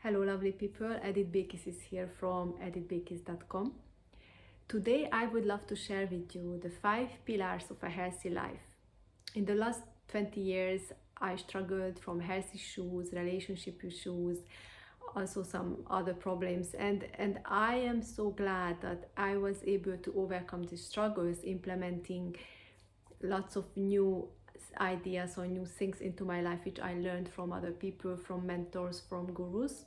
Hello lovely people, Edith Bekis is here from edithbekis.com. Today I would love to share with you the 5 pillars of a healthy life. In the last 20 years I struggled from health issues, relationship issues, also some other problems, and I am so glad that I was able to overcome these struggles, implementing lots of new ideas or new things into my life which I learned from other people, from mentors, from gurus.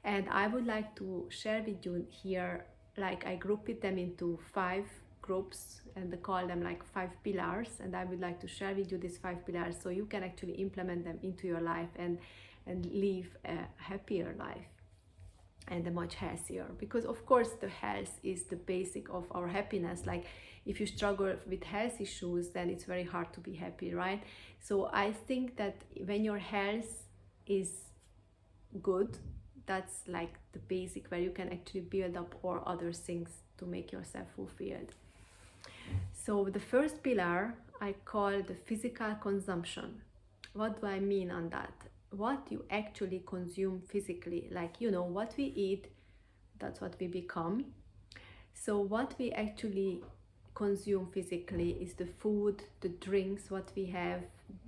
And I would like to share with you here, like I grouped them into 5 groups and call them like 5 pillars, and I would like to share with you these 5 pillars so you can actually implement them into your life and live a happier life and a much healthier, because of course the health is the basic of our happiness. Like if you struggle with health issues, then it's very hard to be happy, right? So I think that when your health is good, that's like the basic where you can actually build up all other things to make yourself fulfilled. So the first pillar I call the physical consumption. What do I mean on that? What you actually consume physically, like what we eat, that's what we become. So what we actually consume physically is the food, the drinks what we have,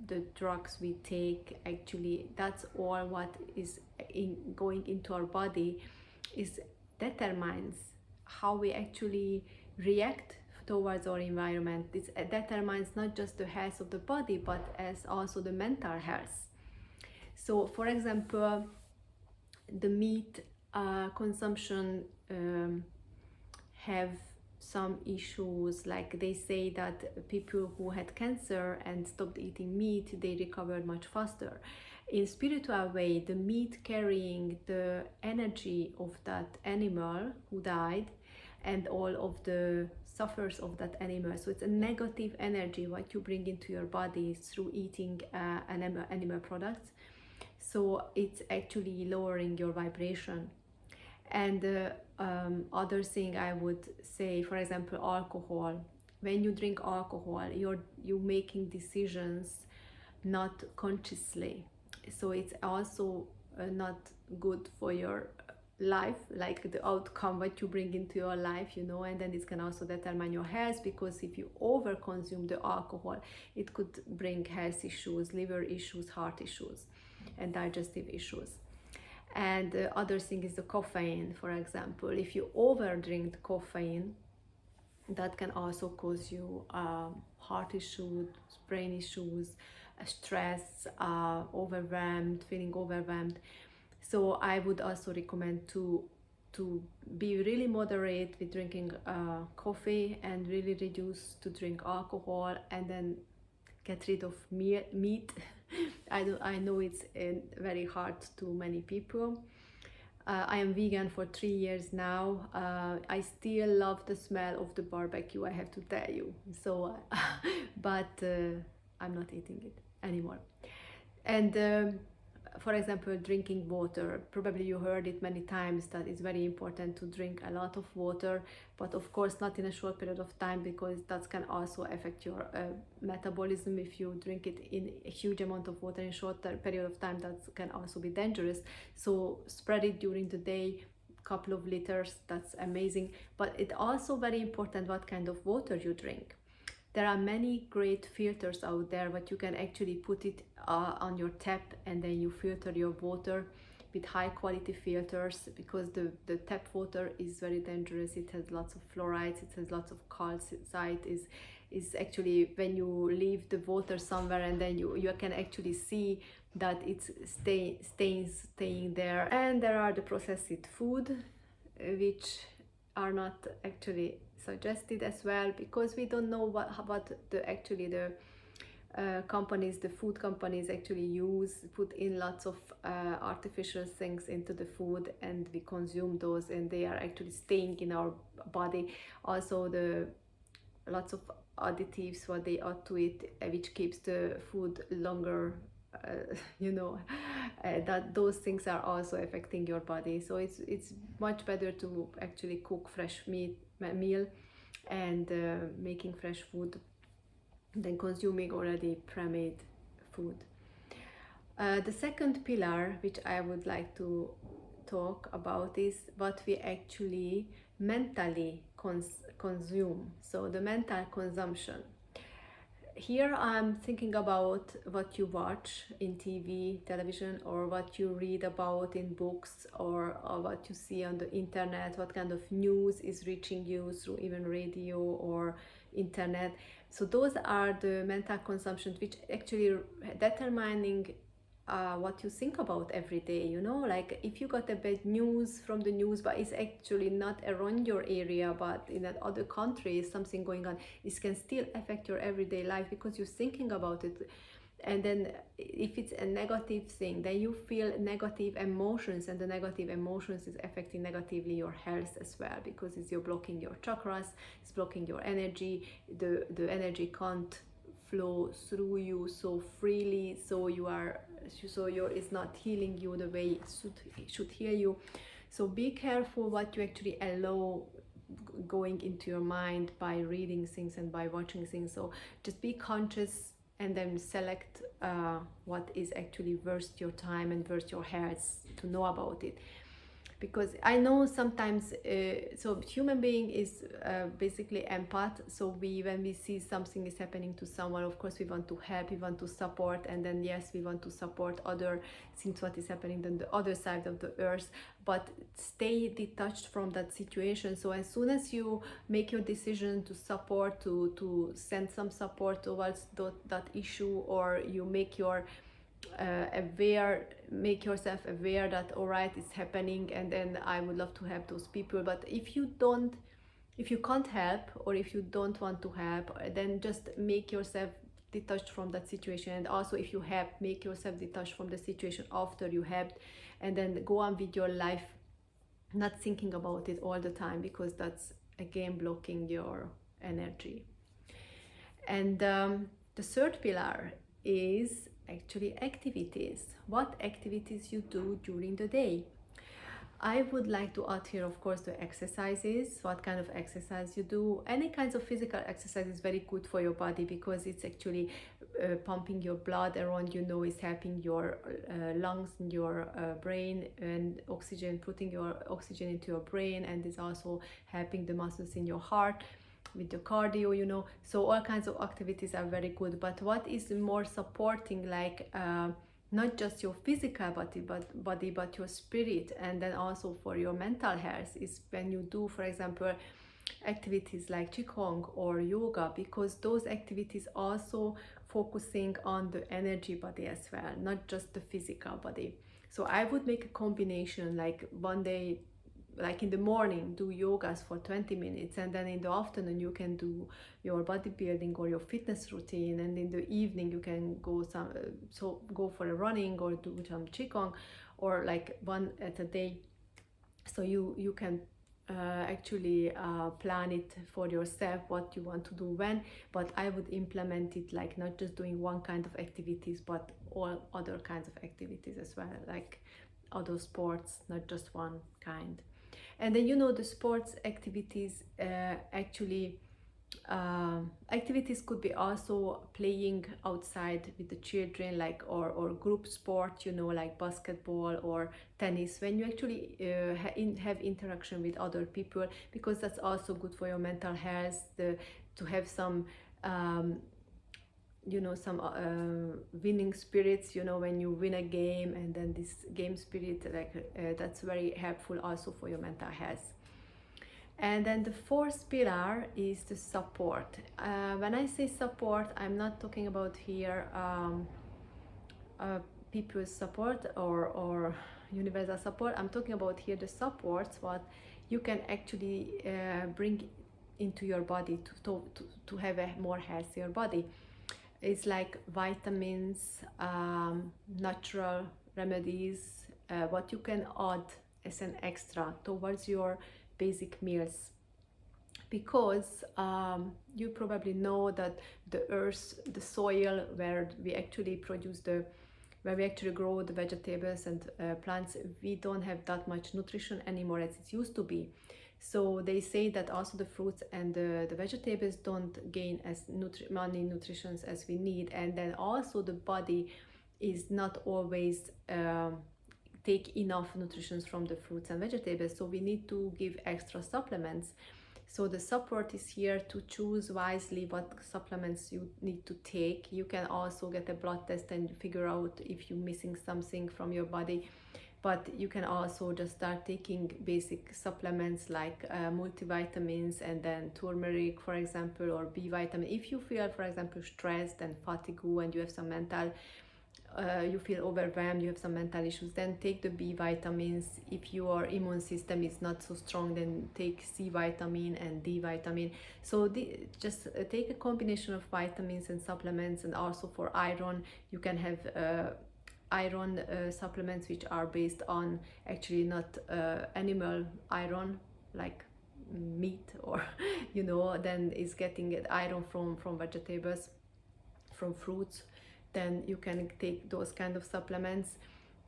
the drugs we take. Actually that's all what is going into our body is determines how we actually react towards our environment. It determines not just the health of the body but as also the mental health. So for example, the meat consumption have some issues. Like they say that people who had cancer and stopped eating meat, they recovered much faster. In spiritual way, the meat carrying the energy of that animal who died and all of the suffers of that animal. So it's a negative energy what you bring into your body through eating animal products. So it's actually lowering your vibration. And other thing I would say, for example, alcohol. When you drink alcohol, you're making decisions not consciously. So it's also not good for your life, like the outcome what you bring into your life, and then it can also determine your health, because if you over consume the alcohol, it could bring health issues, liver issues, heart issues, and digestive issues. And the other thing is the caffeine. For example, if you over drink the caffeine, that can also cause you heart issues, brain issues, stress, feeling overwhelmed. So I would also recommend to be really moderate with drinking coffee and really reduce to drink alcohol, and then get rid of meat. I know it's very hard to many people. I am vegan for 3 years now. I still love the smell of the barbecue, I have to tell you. So, but I'm not eating it anymore. And for example, drinking water. Probably you heard it many times that it's very important to drink a lot of water, but of course not in a short period of time, because that can also affect your metabolism. If you drink it in a huge amount of water in a short period of time, that can also be dangerous. So spread it during the day, couple of liters, that's amazing. But it's also very important what kind of water you drink. There are many great filters out there, but you can actually put it on your tap, and then you filter your water with high quality filters, because the tap water is very dangerous. It has lots of fluorides, it has lots of calcite. Is actually, when you leave the water somewhere, and then you can actually see that it's staying there. And there are the processed food, which are not actually suggested as well, because we don't know what the companies, the food companies actually put in lots of artificial things into the food, and we consume those, and they are actually staying in our body. Also the lots of additives what they add to it, which keeps the food longer, that those things are also affecting your body. So it's much better to actually cook fresh meal and making fresh food than consuming already pre-made food. The second pillar which I would like to talk about is what we actually mentally consume, so the mental consumption. Here I'm thinking about what you watch in TV, television, or what you read about in books, or what you see on the internet, what kind of news is reaching you through even radio or internet. So those are the mental consumptions which actually determining what you think about every day. You know, like if you got a bad news from the news, but it's actually not around your area, but in other countries something going on, it can still affect your everyday life because you're thinking about it. And then if it's a negative thing, then you feel negative emotions, and the negative emotions is affecting negatively your health as well, because you're blocking your chakras, it's blocking your energy. The energy can't flow through you so freely, so it's not healing you the way it should heal you. So be careful what you actually allow going into your mind by reading things and by watching things. So just be conscious and then select what is actually worth your time and worth your health to know about it. Because I know sometimes, so human being is basically empath. So when we see something is happening to someone, of course we want to help, we want to support, and then yes, we want to support other things what is happening on the other side of the earth, but stay detached from that situation. So as soon as you make your decision to support, to send some support towards that issue, or you make your make yourself aware that all right, it's happening, and then I would love to help those people. But if you can't help, or if you don't want to help, then just make yourself detached from that situation. And also if you help, make yourself detached from the situation after you helped, and then go on with your life, not thinking about it all the time, because that's again blocking your energy. And the third pillar is actually activities. What activities you do during the day. I would like to add here, of course, the exercises. What kind of exercise you do. Any kinds of physical exercise is very good for your body, because it's actually pumping your blood around, is helping your lungs and your brain, and putting your oxygen into your brain, and is also helping the muscles in your heart with the cardio. So all kinds of activities are very good. But what is more supporting, like not just your physical body but your spirit, and then also for your mental health, is when you do, for example, activities like qigong or yoga, because those activities also focusing on the energy body as well, not just the physical body. So I would make a combination, like one day, like in the morning, do yogas for 20 minutes, and then in the afternoon you can do your bodybuilding or your fitness routine, and in the evening you can go for a running or do some qigong, or like one at a day. So you can actually plan it for yourself what you want to do when, but I would implement it like not just doing one kind of activities, but all other kinds of activities as well, like other sports, not just one kind. And then the sports activities, activities could be also playing outside with the children, like or group sport, like basketball or tennis, when you actually have interaction with other people, because that's also good for your mental health, to have some winning spirits, when you win a game, and then this game spirit, that's very helpful also for your mental health. And then the fourth pillar is the support. When I say support, I'm not talking about here people's support or universal support. I'm talking about here the supports what you can actually bring into your body to have a more healthier body. It's like vitamins, natural remedies, what you can add as an extra towards your basic meals. Because you probably know that the earth, the soil where we actually grow the vegetables and plants, we don't have that much nutrition anymore as it used to be. So they say that also the fruits and the vegetables don't gain as many nutrients as we need, and then also the body is not always take enough nutrition from the fruits and vegetables, so we need to give extra supplements. So the support is here to choose wisely what supplements you need to take. You can also get a blood test and figure out if you're missing something from your body, but you can also just start taking basic supplements like multivitamins and then turmeric, for example, or B vitamin. If you feel, for example, stressed and fatigue and you have some mental you feel overwhelmed, you have some mental issues, then take the B vitamins. If your immune system is not so strong, then take C vitamin and D vitamin. So just take a combination of vitamins and supplements. And also for iron, you can have iron supplements which are based on actually not animal iron like meat or then is getting iron from vegetables, from fruits. Then you can take those kind of supplements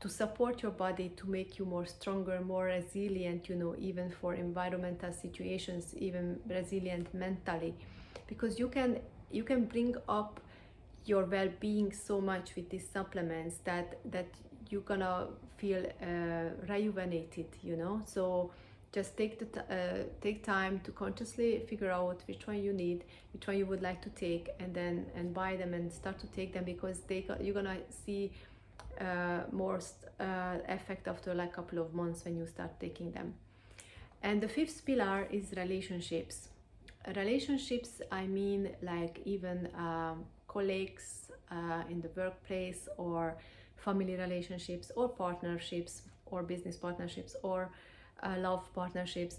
to support your body, to make you more stronger, more resilient, even for environmental situations, even resilient mentally, because you can bring up your well-being so much with these supplements that you're gonna feel rejuvenated. So just take time to consciously figure out which one you need, which one you would like to take, and buy them and start to take them, because you're gonna see more effect after like a couple of months when you start taking them. And the fifth pillar is relationships. Relationships, I mean, like even colleagues in the workplace, or family relationships, or partnerships, or business partnerships, or love partnerships.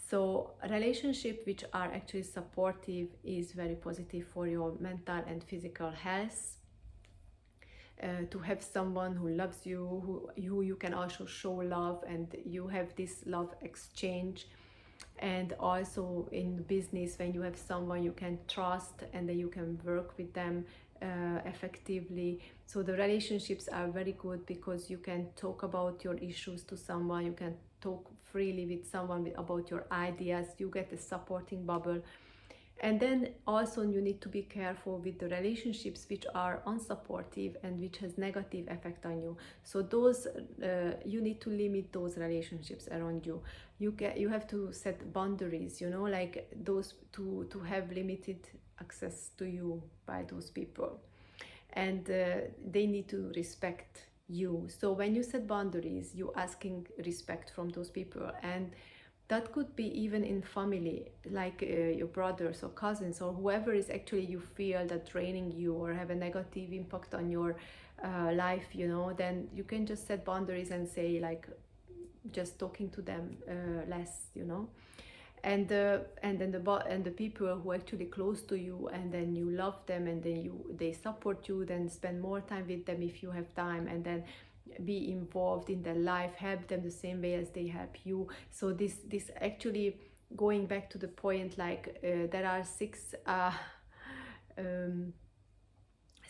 So relationship which are actually supportive is very positive for your mental and physical health. To have someone who loves you, who you can also show love, and you have this love exchange. And also in business, when you have someone you can trust and then you can work with them effectively. So the relationships are very good because you can talk about your issues to someone, you can talk freely with someone about your ideas, you get a supporting bubble. And then also you need to be careful with the relationships which are unsupportive and which has negative effect on you. So those you need to limit those relationships around you. You have to set boundaries, like those to have limited access to you by those people, and they need to respect you. So when you set boundaries, you asking respect from those people, and that could be even in family, like your brothers or cousins or whoever is actually you feel that draining you or have a negative impact on your life, then you can just set boundaries and say like just talking to them less, and then the people who are actually close to you, and then you love them, and then they support you, then spend more time with them if you have time, and then be involved in their life, help them the same way as they help you. So this actually, going back to the point, like there are six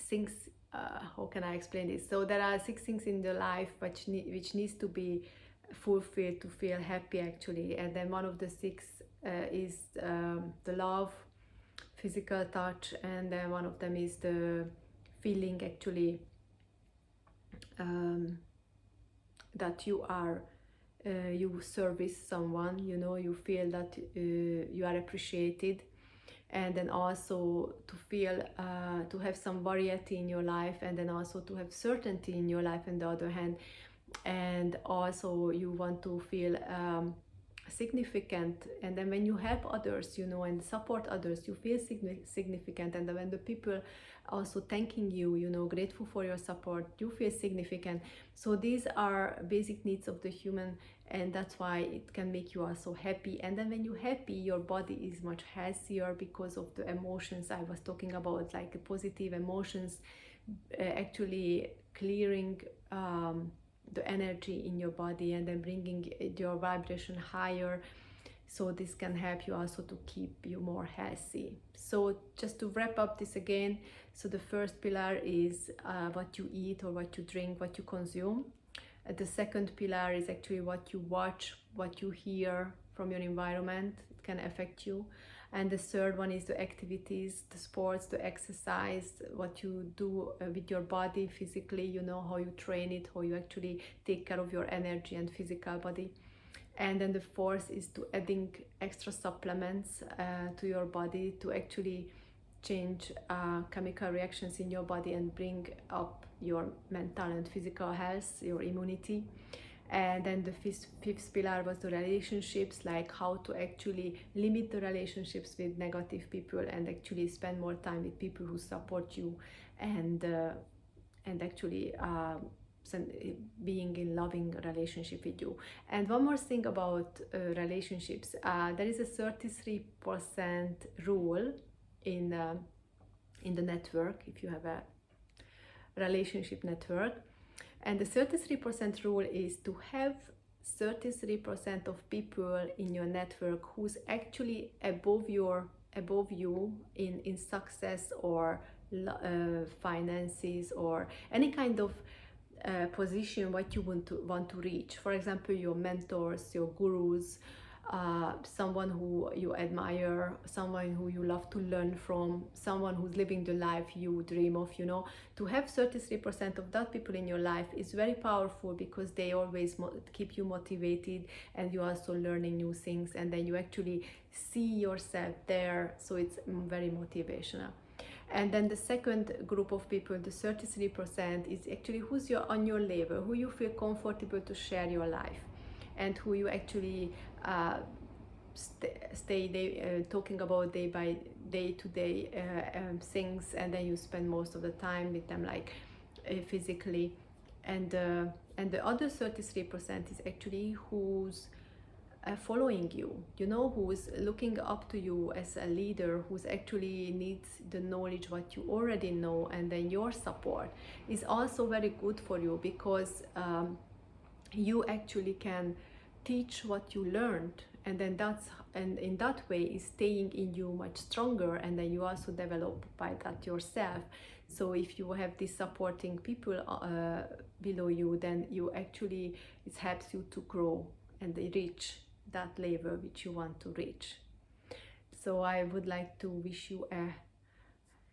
things, how can I explain this? So there are 6 things in the life which needs to be fulfilled to feel happy actually. And then one of the 6 is the love, physical touch, and then one of them is the feeling actually that you are you service someone, you feel that you are appreciated. And then also to feel to have some variety in your life, and then also to have certainty in your life on the other hand. And also you want to feel significant, and then when you help others, and support others, you feel significant. And then when the people also thanking you, grateful for your support, you feel significant. So these are basic needs of the human, and that's why it can make you also happy. And then when you're happy, your body is much healthier because of the emotions I was talking about, like positive emotions actually clearing the energy in your body, and then bringing your vibration higher. So this can help you also to keep you more healthy. So just to wrap up this again, so the first pillar is what you eat or what you drink, what you consume. The second pillar is actually what you watch, what you hear from your environment. It can affect you. And the third one is the activities, the sports, the exercise, what you do with your body physically, you know, how you train it, how you actually take care of your energy and physical body. And then the fourth is to adding extra supplements to your body to actually change chemical reactions in your body and bring up your mental and physical health, your immunity. And then the fifth pillar was the relationships, like how to actually limit the relationships with negative people and actually spend more time with people who support you and actually being in loving relationship with you. And one more thing about relationships, there is a 33% rule in the network, if you have a relationship network. And the 33% rule is to have 33% of people in your network who's actually above you in success or finances or any kind of position what you want to reach. For example, your mentors, your gurus, someone who you admire, someone who you love to learn from, someone who's living the life you dream of, you know. To have 33% of that people in your life is very powerful because they always keep you motivated and you're also learning new things, and then you actually see yourself there, so it's very motivational. And then the second group of people, the 33%, is actually who's on your level, who you feel comfortable to share your life, and who you actually talking about day by day to day things, and then you spend most of the time with them, like physically. And the other 33% is actually who's following you, you know, who's looking up to you as a leader, who's actually needs the knowledge what you already know, and then your support is also very good for you because you actually can teach what you learned, and then and in that way is staying in you much stronger, and then you also develop by that yourself. So if you have these supporting people below you, then you actually, it helps you to grow and reach that level which you want to reach. So I would like to wish you a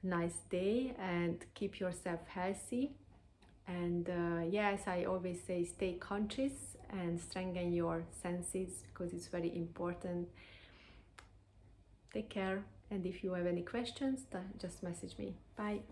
nice day and keep yourself healthy. And yes, I always say stay conscious and strengthen your senses because it's very important. Take care, and if you have any questions, just message me. Bye.